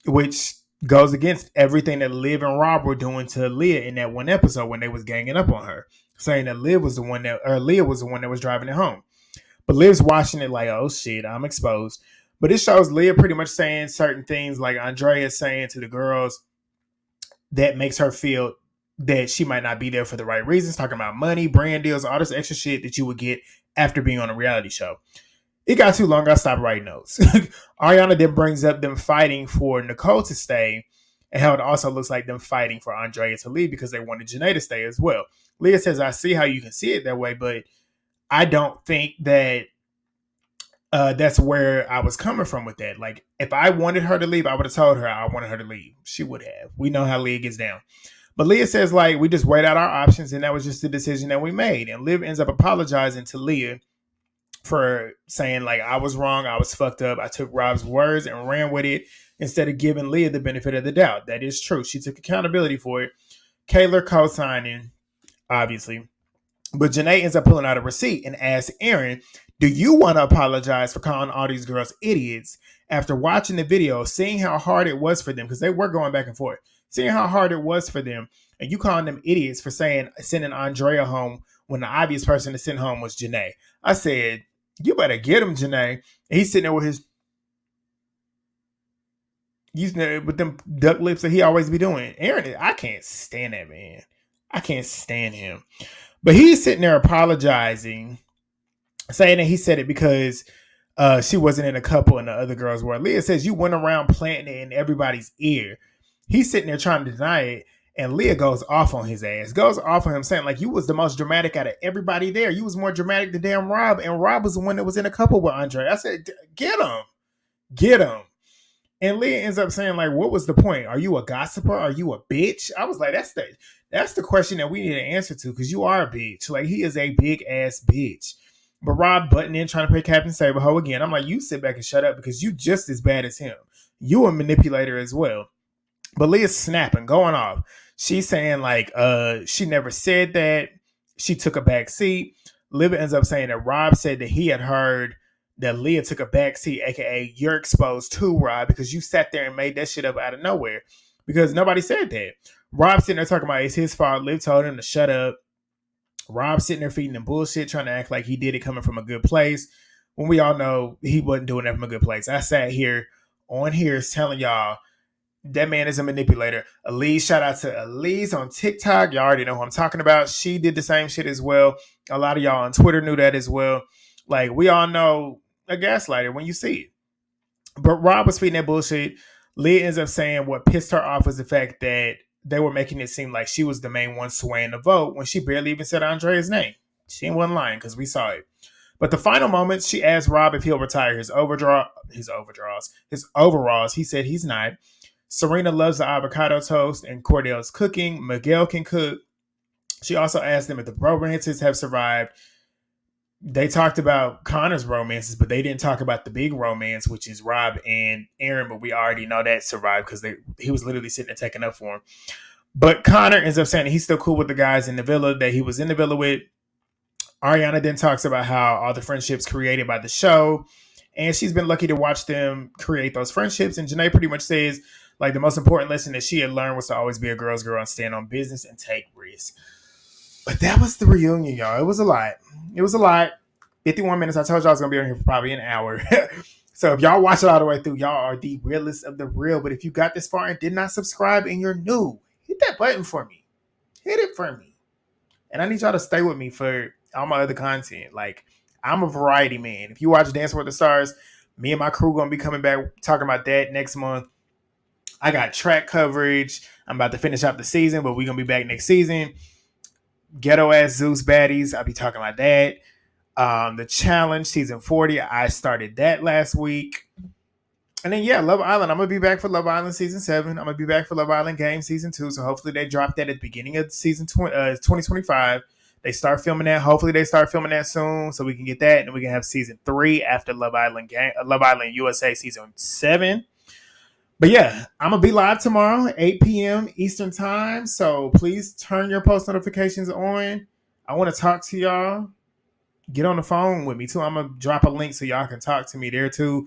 which goes against everything that Liv and Rob were doing to Leah in that one episode when they was ganging up on her, saying that Leah was the one that was driving it home. But Liv's watching it like, oh shit, I'm exposed. But it shows Leah pretty much saying certain things like Andrea saying to the girls that makes her feel that she might not be there for the right reasons, talking about money, brand deals, all this extra shit that you would get after being on a reality show. It got too long. I stopped writing notes. Ariana then brings up them fighting for Nicole to stay and how it also looks like them fighting for Andrea to leave because they wanted JaNa to stay as well. Leah says, I see how you can see it that way, but I don't think that that's where I was coming from with that. Like, if I wanted her to leave, I would have told her I wanted her to leave. She would have. We know how Leah gets down. But Leah says, like, we just weighed out our options, and that was just the decision that we made. And Liv ends up apologizing to Leah for saying, like, I was wrong, I was fucked up. I took Rob's words and ran with it instead of giving Leah the benefit of the doubt. That is true. She took accountability for it. Kayla co-signing, obviously. But JaNa ends up pulling out a receipt and asks Aaron, do you want to apologize for calling all these girls idiots after watching the video, seeing how hard it was for them, because they were going back and forth, seeing how hard it was for them, and you calling them idiots for sending Andrea home when the obvious person to send home was JaNa. I said, you better get him, JaNa. And he's sitting there with his using with them duck lips that he always be doing. Aaron, I can't stand that man. I can't stand him. But he's sitting there apologizing, saying that he said it because she wasn't in a couple and the other girls were. Leah says, you went around planting it in everybody's ear. He's sitting there trying to deny it. And Leah goes off on his ass, goes off on him, saying, like, you was the most dramatic out of everybody there. You was more dramatic than damn Rob. And Rob was the one that was in a couple with Andre. I said, get him. Get him. And Leah ends up saying, like, what was the point? Are you a gossiper? Are you a bitch? I was like, that's the question that we need an answer to, because you are a bitch. Like, he is a big ass bitch. But Rob butting in, trying to play Captain Saberho again. I'm like, you sit back and shut up, because you just as bad as him. You a manipulator as well. But Leah's snapping, going off. She's saying, like, she never said that. She took a back seat. Liv ends up saying that Rob said that he had heard that Leah took a back seat, aka you're exposed to Rob because you sat there and made that shit up out of nowhere. Because nobody said that. Rob sitting there talking about it's his fault. Liv told him to shut up. Rob sitting there feeding him bullshit, trying to act like he did it coming from a good place, when we all know he wasn't doing it from a good place. I sat here on here telling y'all that man is a manipulator. Elise, shout out to Elise on TikTok. Y'all already know who I'm talking about. She did the same shit as well. A lot of y'all on Twitter knew that as well. Like, we all know a gaslighter when you see it. But Rob was feeding that bullshit. Leah ends up saying what pissed her off was the fact that they were making it seem like she was the main one swaying the vote when she barely even said Andrea's name. She wasn't lying because we saw it. But the final moment, she asked Rob if he'll retire his overalls. He said he's not. Serena loves the avocado toast and Kordell's cooking. Miguel can cook. She also asked them if the romances have survived. They talked about Connor's romances, but they didn't talk about the big romance, which is Rob and Aaron. But we already know that survived because he was literally sitting there taking up for him. But Connor ends up saying that he's still cool with the guys in the villa that he was in the villa with. Ariana then talks about how all the friendships created by the show, and she's been lucky to watch them create those friendships. And JaNa pretty much says, like, the most important lesson that she had learned was to always be a girl's girl and stand on business and take risks. But that was the reunion, y'all. It was a lot. 51 minutes. I told y'all I was going to be on here for probably an hour. So if y'all watch it all the way through, y'all are the realest of the real. But if you got this far and did not subscribe and you're new, hit that button for me. Hit it for me. And I need y'all to stay with me for all my other content. Like, I'm a variety man. If you watch Dancing with the Stars, me and my crew going to be coming back talking about that next month. I got track coverage. I'm about to finish out the season, but we're going to be back next season. Ghetto ass Zeus baddies. I'll be talking about that. The challenge, season 40. I started that last week. And then, yeah, Love Island. I'm going to be back for Love Island season 7. I'm going to be back for Love Island Game season 2. So hopefully they drop that at the beginning of season 2025. They start filming that. Hopefully they start filming that soon so we can get that. And we can have season 3 after Love Island USA season 7. But yeah, I'm going to be live tomorrow, 8 p.m. Eastern time. So please turn your post notifications on. I want to talk to y'all. Get on the phone with me too. I'm going to drop a link so y'all can talk to me there too.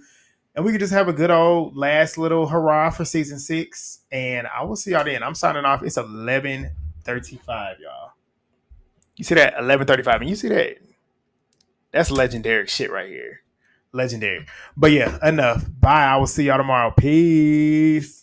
And we can just have a good old last little hurrah for season 6. And I will see y'all then. I'm signing off. It's 11:35, y'all. You see that? 11:35. And you see that? That's legendary shit right here. Legendary. But yeah, enough. Bye. I will see y'all tomorrow. Peace.